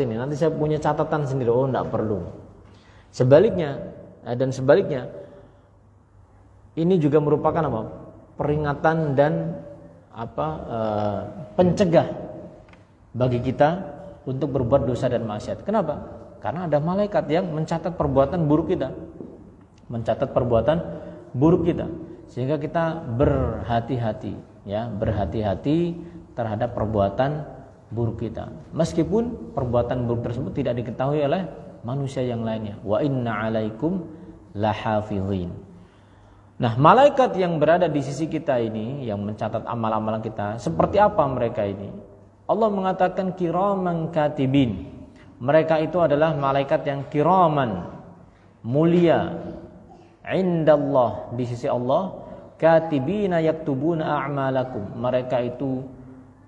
ini, nanti saya punya catatan sendiri. Oh, enggak perlu. Sebaliknya, dan sebaliknya, ini juga merupakan apa? Peringatan dan pencegah bagi kita untuk berbuat dosa dan maksiat. Kenapa? Karena ada malaikat yang mencatat perbuatan buruk kita. Mencatat perbuatan buruk kita. Sehingga kita berhati-hati, ya, berhati-hati terhadap perbuatan buruk kita. Meskipun perbuatan buruk tersebut tidak diketahui oleh manusia yang lainnya. Wa inna 'alaikum lahafizin. Nah, malaikat yang berada di sisi kita ini, yang mencatat amal-amalan kita, seperti apa mereka ini? Allah mengatakan kiraman katibin. Mereka itu adalah malaikat yang kiraman, mulia, indallah, di sisi Allah, katibina yaktubuna a'malakum. Mereka itu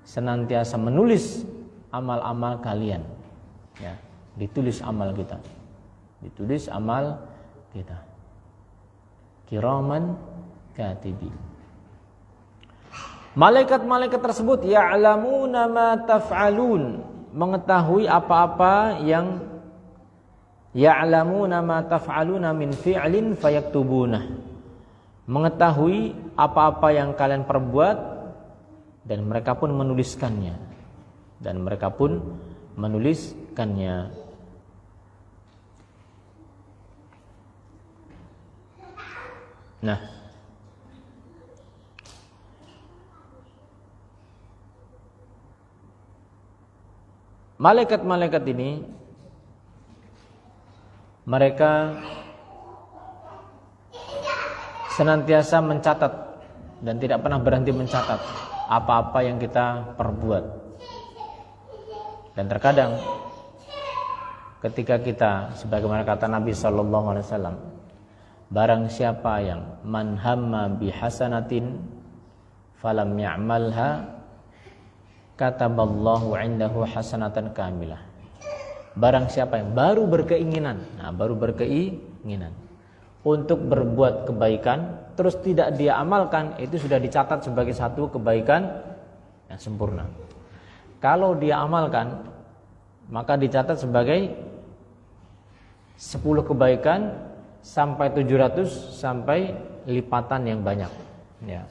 senantiasa menulis amal-amal kalian, ya, ditulis amal kita, ditulis amal kita. Kiraman katibin. Malaikat-malaikat tersebut ya'lamuna ma taf'alun, mengetahui apa-apa yang ya'lamuna ma taf'aluna min fi'lin fayaktubuna, mengetahui apa-apa yang kalian perbuat dan mereka pun menuliskannya, dan mereka pun menuliskannya. Nah, malaikat-malaikat ini mereka senantiasa mencatat dan tidak pernah berhenti mencatat apa-apa yang kita perbuat. Dan terkadang ketika kita, sebagaimana kata Nabi sallallahu alaihi wasallam, barang siapa yang man hamma bihasanatin falam ya'malha kataballahu 'indahu hasanatan kamilah. Barang siapa yang baru berkeinginan untuk berbuat kebaikan terus tidak dia amalkan, itu sudah dicatat sebagai satu kebaikan yang sempurna. Kalau dia amalkan, maka dicatat sebagai 10 kebaikan sampai 700 sampai lipatan yang banyak, ya.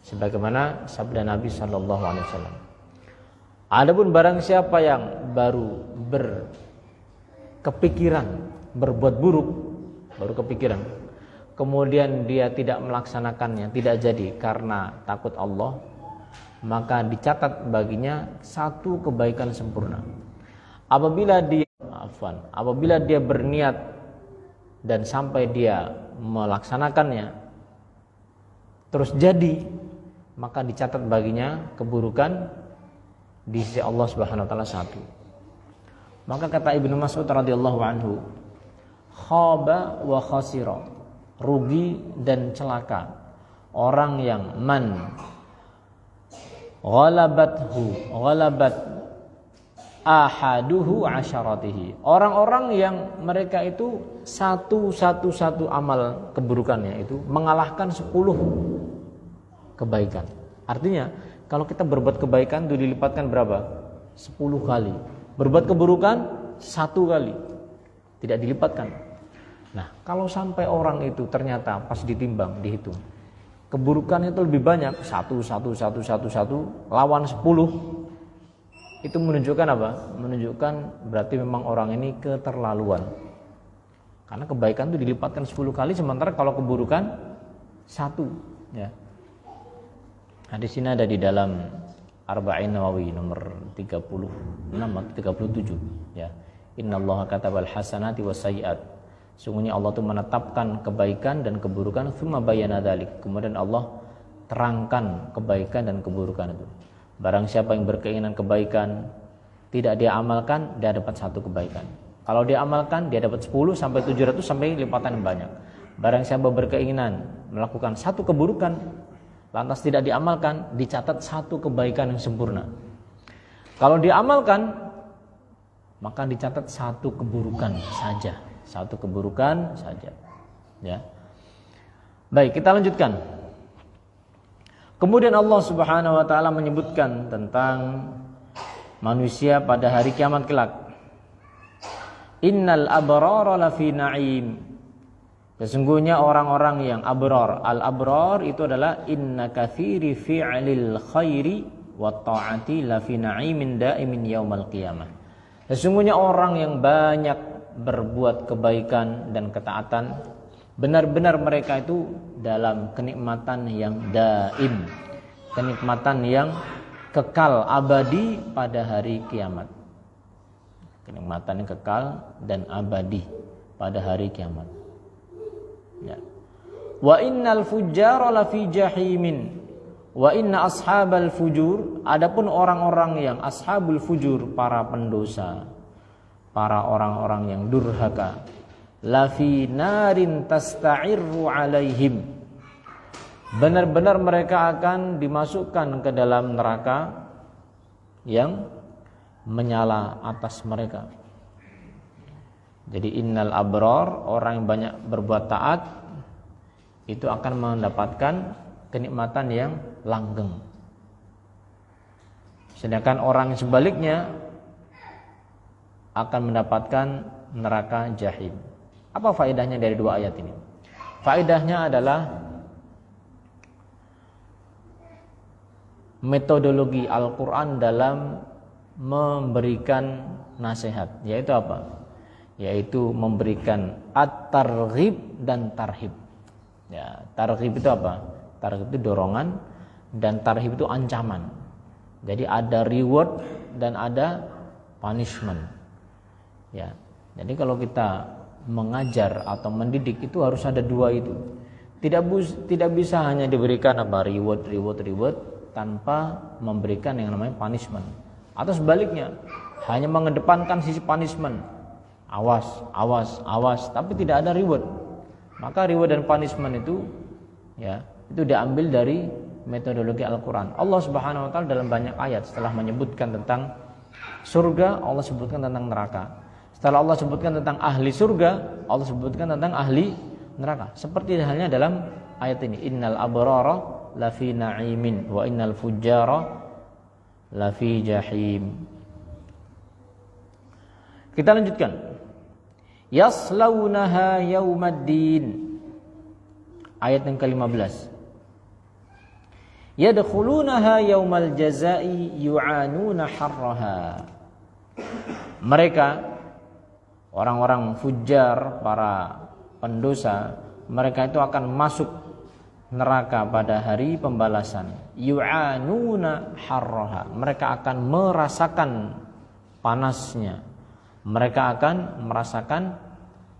Sebagaimana sabda Nabi sallallahu alaihi wasallam. Adapun barang siapa yang baru berkepikiran berbuat buruk, baru kepikiran, kemudian dia tidak melaksanakannya, tidak jadi karena takut Allah, maka dicatat baginya satu kebaikan sempurna. Apabila dia berniat dan sampai dia melaksanakannya terus jadi, maka dicatat baginya keburukan di sisi Allah Subhanahu wa taala satu. Maka kata Ibnu Mas'ud radhiyallahu anhu, khaba wa khasira, rugi dan celaka orang yang man ghalabat ahaduhu asyaratihi, orang-orang yang mereka itu satu amal keburukannya itu mengalahkan 10 kebaikan. Artinya kalau kita berbuat kebaikan itu dilipatkan berapa? 10 kali. Berbuat keburukan 1 kali, tidak dilipatkan. Nah, kalau sampai orang itu ternyata pas ditimbang, dihitung, keburukannya itu lebih banyak, 1 lawan 10, itu menunjukkan apa? Menunjukkan berarti memang orang ini keterlaluan. Karena kebaikan itu dilipatkan 10 kali, sementara kalau keburukan 1, ya. Hadis ini ada di dalam Arba'in Nawawi nomor 36 atau 37, ya. Innallaha katabal hasanati wasayyi'at. Sungguhnya Allah itu menetapkan kebaikan dan keburukan, tsumma bayyana dzalik. Kemudian Allah terangkan kebaikan dan keburukan itu. Barang siapa yang berkeinginan kebaikan tidak dia amalkan, dia dapat 1 kebaikan. Kalau dia amalkan, dia dapat 10 sampai 700 sampai lipatan yang banyak. Barang siapa berkeinginan melakukan 1 keburukan lantas tidak diamalkan, dicatat 1 kebaikan yang sempurna. Kalau diamalkan, maka dicatat 1 keburukan saja, 1 keburukan saja, ya. Baik, kita lanjutkan. Kemudian Allah Subhanahu wa taala menyebutkan tentang manusia pada hari kiamat kelak. Innal abrara lafi na'im. Sesungguhnya orang-orang yang abrar. Al-abrar itu adalah inna katsiri fi'lil khairi wa ta'ati lafi na'imin da'imin yaumal qiyamah. Sesungguhnya orang yang banyak berbuat kebaikan dan ketaatan, benar-benar mereka itu dalam kenikmatan yang daim, kenikmatan yang kekal abadi pada hari kiamat. Kenikmatan yang kekal dan abadi pada hari kiamat. Ya. Wa innal fujjara lafi jahimin wa inna ashabal fujur, adapun orang-orang yang ashabul fujur, para pendosa, para orang-orang yang durhaka, lafi narin tasta'irru alaihim, benar-benar mereka akan dimasukkan ke dalam neraka yang menyala atas mereka. Jadi innal abrar, orang yang banyak berbuat taat itu akan mendapatkan kenikmatan yang langgeng. Sedangkan orang sebaliknya akan mendapatkan neraka jahim. Apa faedahnya dari dua ayat ini? Faedahnya adalah metodologi Al-Quran dalam memberikan nasihat. Yaitu apa? Yaitu memberikan at-targhib dan tarhib. Ya, targhib itu apa? Targhib itu dorongan dan tarhib itu ancaman. Jadi ada reward dan ada punishment. Ya. Jadi kalau kita mengajar atau mendidik itu harus ada dua itu. Tidak bisa hanya diberikan apa reward tanpa memberikan yang namanya punishment. Atau sebaliknya, hanya mengedepankan sisi punishment. Awas, tapi tidak ada reward. Maka reward dan punishment itu diambil dari metodologi Al-Quran. Allah Subhanahu wa taala dalam banyak ayat setelah menyebutkan tentang surga, Allah sebutkan tentang neraka. Setelah Allah sebutkan tentang ahli surga, Allah sebutkan tentang ahli neraka. Seperti halnya dalam ayat ini, innal abrara lafi na'imin wa innal fujjara lafi jahim. Kita lanjutkan. Yaslaunaha yaumaddin. Ayat yang ke-15. Yadkhulunaha yaumal jazai yu'anuna harraha. Mereka orang-orang fujjar, para pendosa, mereka itu akan masuk neraka pada hari pembalasan. Yu'anuna harraha. Mereka akan merasakan panasnya. Mereka akan merasakan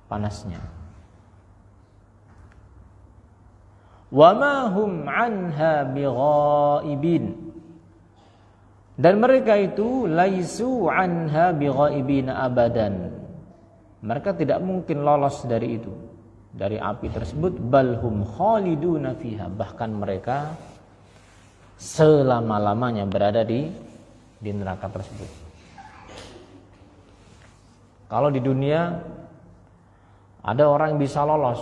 panasnya. Wa ma hum anha bighaibin. Dan mereka itu laisu anha bighaibin abadan. Mereka tidak mungkin lolos dari itu, dari api tersebut. Balhum khaliduna fiha. Bahkan mereka selama-lamanya berada di neraka tersebut. Kalau di dunia ada orang yang bisa lolos,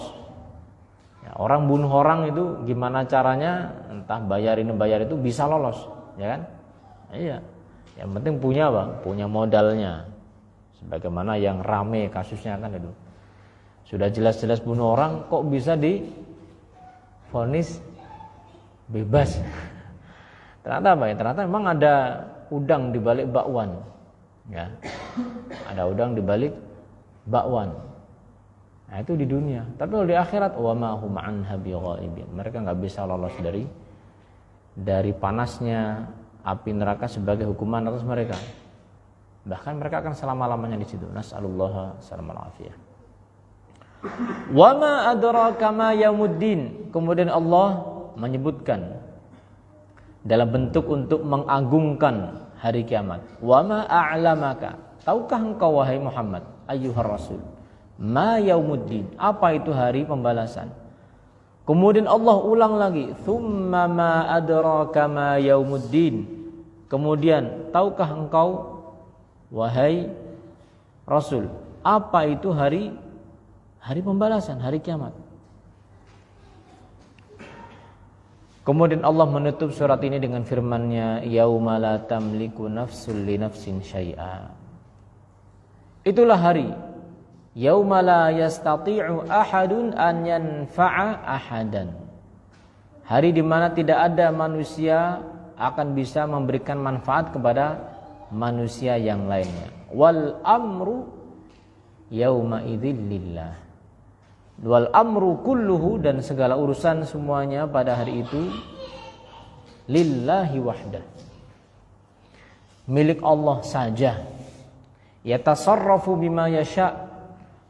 ya, orang bunuh orang itu gimana caranya, entah bayar ini bayar itu bisa lolos, ya kan? Iya. Yang penting punya apa? Punya modalnya. Sebagaimana yang rame kasusnya kan itu. Sudah jelas-jelas bunuh orang, kok bisa divonis bebas? Ternyata apa ya? Ternyata memang ada udang di balik bakwan. Ya. Ada udang di balik bakwan. Nah, itu di dunia. Tapi kalau di akhirat, wa ma hum anha bighaibin. Mereka enggak bisa lolos dari panasnya api neraka sebagai hukuman atas mereka. Bahkan mereka akan selama-lamanya di situ. Nas'alullah salamal afiyah. Wa ma adraka ma yaumuddin. Kemudian Allah menyebutkan dalam bentuk untuk mengagungkan hari kiamat. Wa ma a'lamaka. Tahukah engkau wahai Muhammad ayyuhar rasul, ma yaumuddin, apa itu hari pembalasan? Kemudian Allah ulang lagi, tsumma ma adraka ma yaumuddin. Kemudian tahukah engkau wahai rasul, apa itu hari pembalasan, hari kiamat? Kemudian Allah menutup surat ini dengan firman-Nya, yauma la tamliku nafsun li nafsin syai'a. Itulah hari yauma la yastati'u ahadun an yanfa'a ahadan. Hari di mana tidak ada manusia akan bisa memberikan manfaat kepada manusia yang lainnya. Wal amru yauma idzil lillah. Wal amru kulluhu, dan segala urusan semuanya pada hari itu lillahi wahdah, milik Allah saja. Yatasarrafu bima yasha,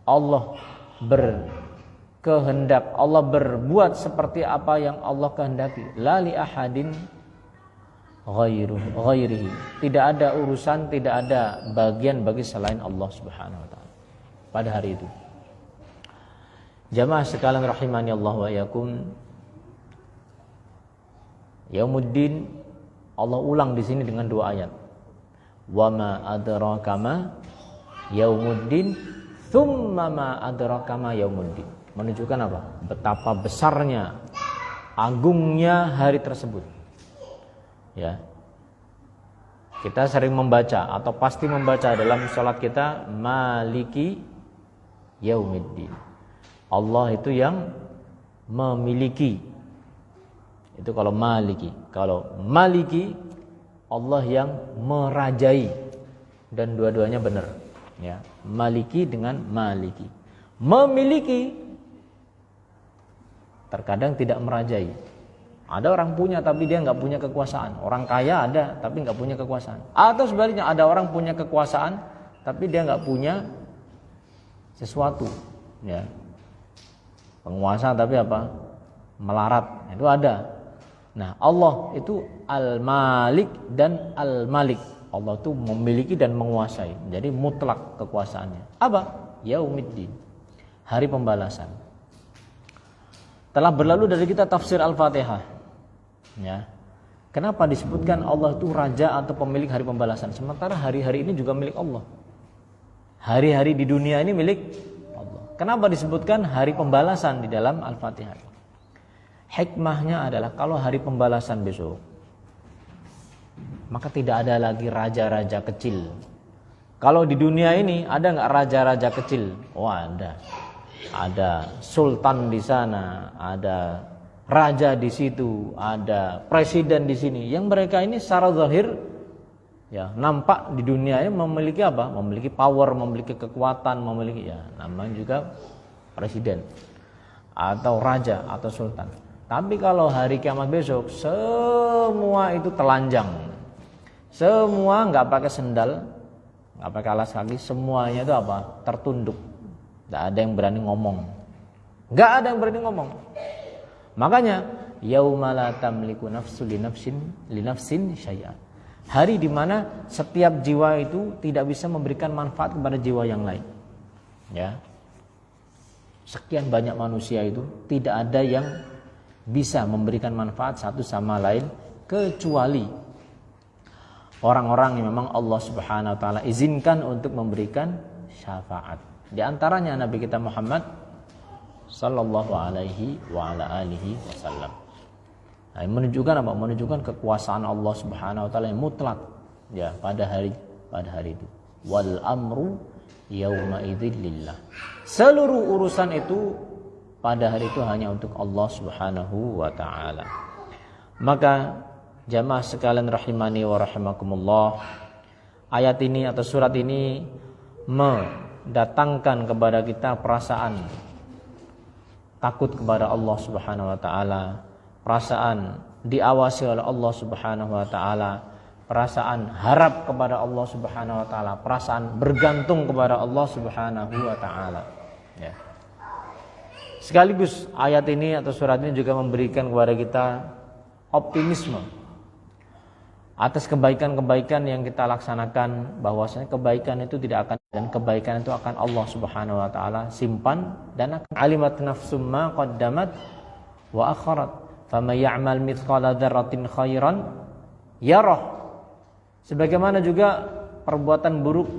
Allah berkehendak, Allah berbuat seperti apa yang Allah kehendaki. La li ahadin ghairihi, tidak ada urusan, tidak ada bagian bagi selain Allah Subhanahu wa taala pada hari itu. Jamaah sekalian rahimani Allah wa iyyakum, Yaumuddin Allah ulang di sini dengan dua ayat. Wa ma adraka ma yaumuddin tsumma ma adraka ma yaumuddin. Menunjukkan apa? Betapa besarnya, agungnya hari tersebut. Ya. Kita sering membaca atau pasti membaca dalam salat kita Maliki Yaumiddin. Allah itu yang memiliki. Itu kalau maliki. Kalau maliki, Allah yang merajai. Dan dua-duanya benar. Ya, maliki dengan maliki. Memiliki terkadang tidak merajai. Ada orang punya tapi dia nggak punya kekuasaan. Orang kaya ada tapi nggak punya kekuasaan. Atau sebaliknya, ada orang punya kekuasaan tapi dia nggak punya sesuatu. Ya. Penguasa tapi apa? Melarat. Itu ada. Nah, Allah itu Al-Malik dan Al-Malik. Allah itu memiliki dan menguasai. Jadi mutlak kekuasaannya. Apa? Yaumiddin. Hari pembalasan. Telah berlalu dari kita tafsir Al-Fatihah. Ya. Kenapa disebutkan Allah itu raja atau pemilik hari pembalasan? Sementara hari-hari ini juga milik Allah. Hari-hari di dunia ini milik Allah. Kenapa disebutkan hari pembalasan di dalam Al-Fatihah? Hikmahnya adalah kalau hari pembalasan besok, maka tidak ada lagi raja-raja kecil. Kalau di dunia ini ada nggak raja-raja kecil? Oh, ada. Ada sultan di sana, ada raja di situ, ada presiden di sini. Yang mereka ini secara zahir ya nampak di dunia ini memiliki apa? Memiliki power, memiliki kekuatan, memiliki ya namanya juga presiden atau raja atau sultan. Tapi kalau hari kiamat besok semua itu telanjang, semua nggak pakai sendal, nggak pakai alas kaki, semuanya itu apa? Tertunduk, nggak ada yang berani ngomong, nggak ada yang berani ngomong. Makanya yauma la tamliku nafsun li nafsin syai'a. Hari di mana setiap jiwa itu tidak bisa memberikan manfaat kepada jiwa yang lain. Ya. Sekian banyak manusia itu tidak ada yang bisa memberikan manfaat satu sama lain kecuali orang-orang yang memang Allah Subhanahu wa taala izinkan untuk memberikan syafaat. Di antaranya Nabi kita Muhammad sallallahu alaihi wa ala alihi wasallam. Nah, menunjukkan apa? Menunjukkan kekuasaan Allah Subhanahu wa taala yang mutlak ya pada hari itu. Wal amru yauma idzil lillah. Seluruh urusan itu pada hari itu hanya untuk Allah Subhanahu wa taala. Maka jamaah sekalian rahimani wa rahimakumullah, ayat ini atau surat ini mendatangkan kepada kita perasaan takut kepada Allah Subhanahu wa taala, perasaan diawasi oleh Allah Subhanahu wa taala, perasaan harap kepada Allah Subhanahu wa taala, perasaan bergantung kepada Allah Subhanahu wa taala. Ya. Sekaligus ayat ini atau surat ini juga memberikan kepada kita optimisme atas kebaikan-kebaikan yang kita laksanakan, bahwasanya kebaikan itu tidak akan, dan kebaikan itu akan Allah Subhanahu wa taala simpan dan akan alimat nafsum ma qaddamat wa akharat faman ya'mal mithqala dzarratin khairan yarah. Sebagaimana juga perbuatan buruk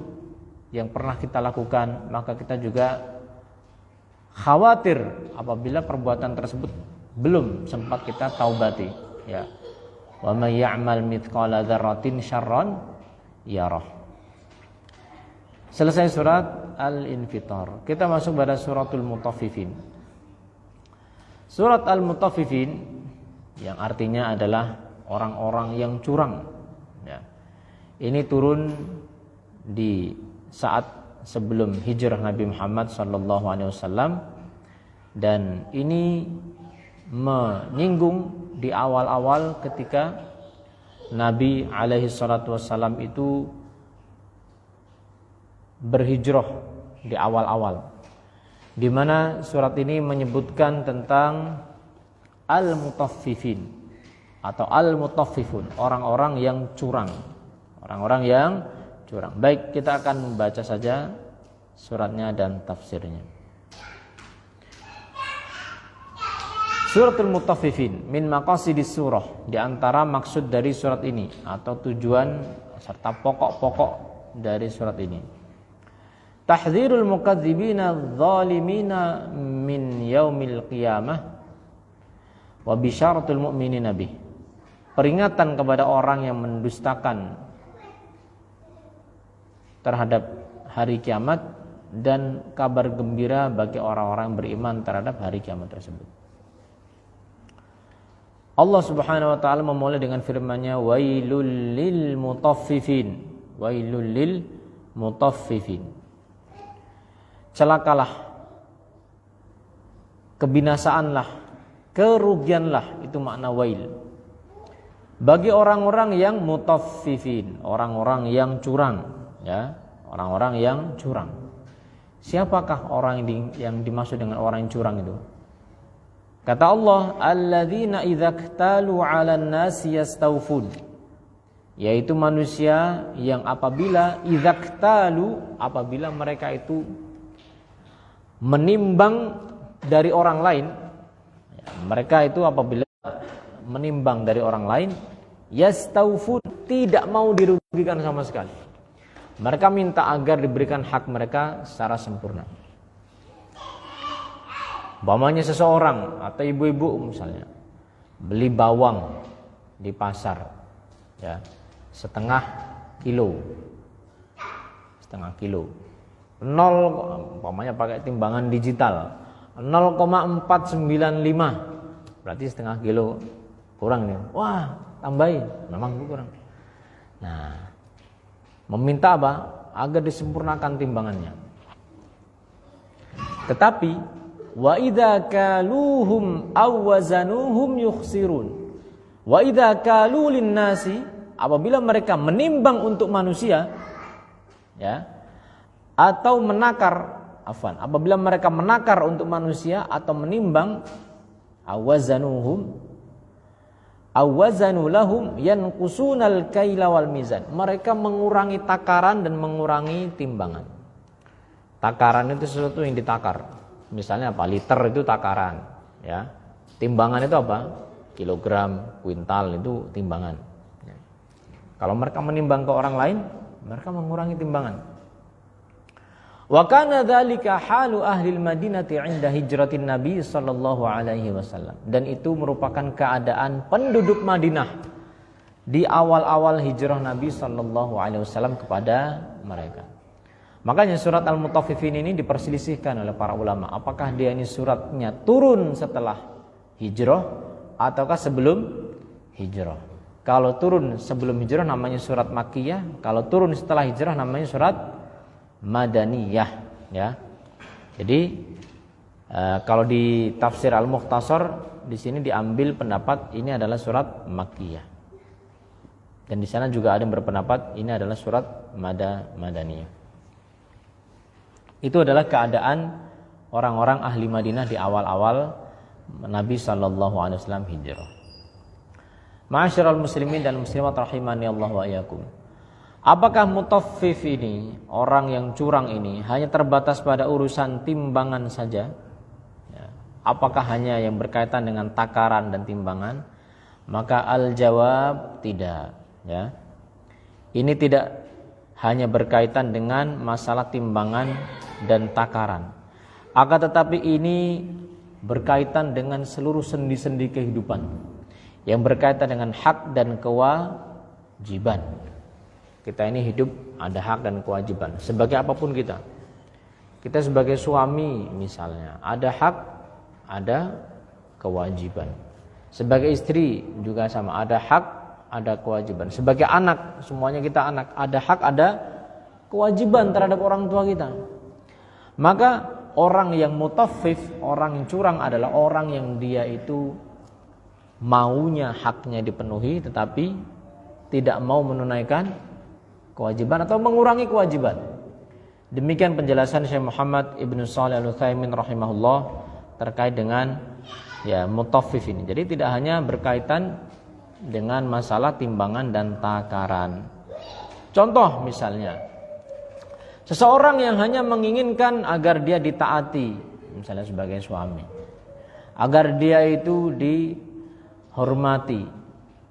yang pernah kita lakukan, maka kita juga khawatir apabila perbuatan tersebut belum sempat kita taubati. ya. Wa may ya'mal mithqala dzarratin syarran yarah. Selesai surat Al-Infitar. Kita masuk pada suratul Mutaffifin. Surat Al-Mutaffifin yang artinya adalah orang-orang yang curang, ya. Ini turun di saat sebelum hijrah Nabi Muhammad SAW, dan ini menyinggung di awal-awal ketika Nabi SAW itu berhijrah di awal-awal, di mana surat ini menyebutkan tentang al-mutaffifin atau al-mutaffifun, orang-orang yang curang, orang-orang yang curang. Baik, kita akan membaca saja suratnya dan tafsirnya. Suratul Mutaffifin min maqasidis surah, di antara maksud dari surat ini atau tujuan serta pokok-pokok dari surat ini. Tahdzirul mukadzibina adh-dhalimina min yaumil qiyamah wa bisyaratul mu'minina bih. Peringatan kepada orang yang mendustakan terhadap hari kiamat dan kabar gembira bagi orang-orang beriman terhadap hari kiamat tersebut. Allah Subhanahu wa taala memulai dengan firman-Nya, wailul lil mutaffifin, wailul lil mutaffifin. Celakalah, kebinasaanlah, kerugianlah, itu makna wail. Bagi orang-orang yang mutaffifin, orang-orang yang curang, ya, orang-orang yang curang. Siapakah orang yang dimaksud dengan orang yang curang itu? Kata Allah, alladzina idza iktalu 'alan nasi yastawfun, yaitu manusia yang apabila idza iktalu, apabila mereka itu menimbang dari orang lain, mereka itu apabila menimbang dari orang lain, yastawfun, tidak mau dirugikan sama sekali. Mereka minta agar diberikan hak mereka secara sempurna. Umpamanya seseorang atau ibu-ibu misalnya beli bawang di pasar, ya, setengah kilo, umpamanya pakai timbangan digital 0,495, berarti setengah kilo kurang nih. Wah, tambahin, memang kurang. Nah, meminta apa? Agar disempurnakan timbangannya. Tetapi wa idza kaluhum aw wazanuhum yukhsirun. Wa idza kalu linnasi, apabila mereka menimbang untuk manusia, ya, atau menakar, apabila mereka menakar untuk manusia atau menimbang, awazanuhum awazanu lahum yanqusunal kaila wal mizan. Mereka mengurangi takaran dan mengurangi timbangan. Takaran itu sesuatu yang ditakar. Misalnya apa? Liter itu takaran, ya. Timbangan itu apa? Kilogram, kuintal itu timbangan. Ya. Kalau mereka menimbang ke orang lain, mereka mengurangi timbangan. Wa kana dzalika halu ahli al-Madinati 'inda hijratin Nabi sallallahu alaihi wasallam. Dan itu merupakan keadaan penduduk Madinah di awal-awal hijrah Nabi sallallahu alaihi wasallam kepada mereka. Makanya surat Al-Mutaffifin ini diperselisihkan oleh para ulama, apakah dia ini suratnya turun setelah hijrah ataukah sebelum hijrah. Kalau turun sebelum hijrah namanya surat Makkiyah, kalau turun setelah hijrah namanya surat Madaniyah, ya. Jadi kalau di tafsir Al-Mukhtasar di sini diambil pendapat ini adalah surat Makkiyah. Dan di sana juga ada yang berpendapat ini adalah surat Madaniyah. Itu adalah keadaan orang-orang ahli Madinah di awal-awal Nabi SAW hijrah. Ma'asyiral muslimin dan muslimat rahimani Allah wa iyyakum. Apakah mutaffif ini, orang yang curang ini, hanya terbatas pada urusan timbangan saja? Ya. Apakah hanya yang berkaitan dengan takaran dan timbangan? Maka al-jawab tidak. Ya. Ini tidak hanya berkaitan dengan masalah timbangan dan takaran. Akan tetapi ini berkaitan dengan seluruh sendi-sendi kehidupan. yang berkaitan dengan hak dan kewajiban. Kita ini hidup ada hak dan kewajiban. Sebagai apapun kita sebagai suami misalnya, ada hak, ada kewajiban. Sebagai istri juga sama, ada hak, ada kewajiban. Sebagai anak, semuanya kita anak, ada hak, ada kewajiban terhadap orang tua kita. Maka orang yang mutaffif, orang yang curang adalah orang yang dia itu maunya haknya dipenuhi tetapi tidak mau menunaikan kewajiban atau mengurangi kewajiban. Demikian penjelasan Syekh Muhammad Ibnu Shalih Al-Utsaimin rahimahullah terkait dengan mutaffif ini. Jadi tidak hanya berkaitan dengan masalah timbangan dan takaran. Contoh misalnya, seseorang yang hanya menginginkan agar dia ditaati, misalnya sebagai suami, agar dia itu dihormati,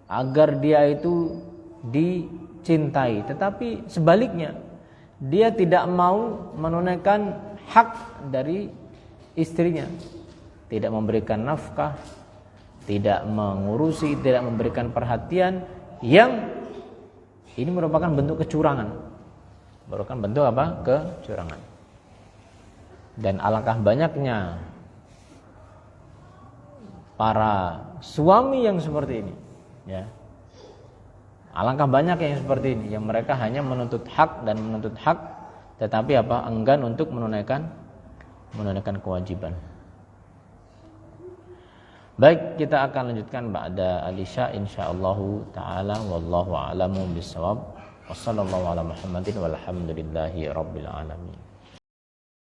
agar dia itu dicintai, tetapi sebaliknya dia tidak mau menunaikan hak dari istrinya, tidak memberikan nafkah, tidak mengurusi, tidak memberikan perhatian, yang ini merupakan bentuk kecurangan. Merupakan bentuk apa? Kecurangan. Dan alangkah banyaknya para suami yang seperti ini, ya. Alangkah banyak yang seperti ini, yang mereka hanya menuntut hak dan menuntut hak, tetapi enggan untuk menunaikan kewajiban. Baik, kita akan lanjutkan ba'da al-isya insyaallah taala, wallahu a'lamu bissawab. Wassallallahu ala Muhammadin walhamdulillahi rabbil alamin.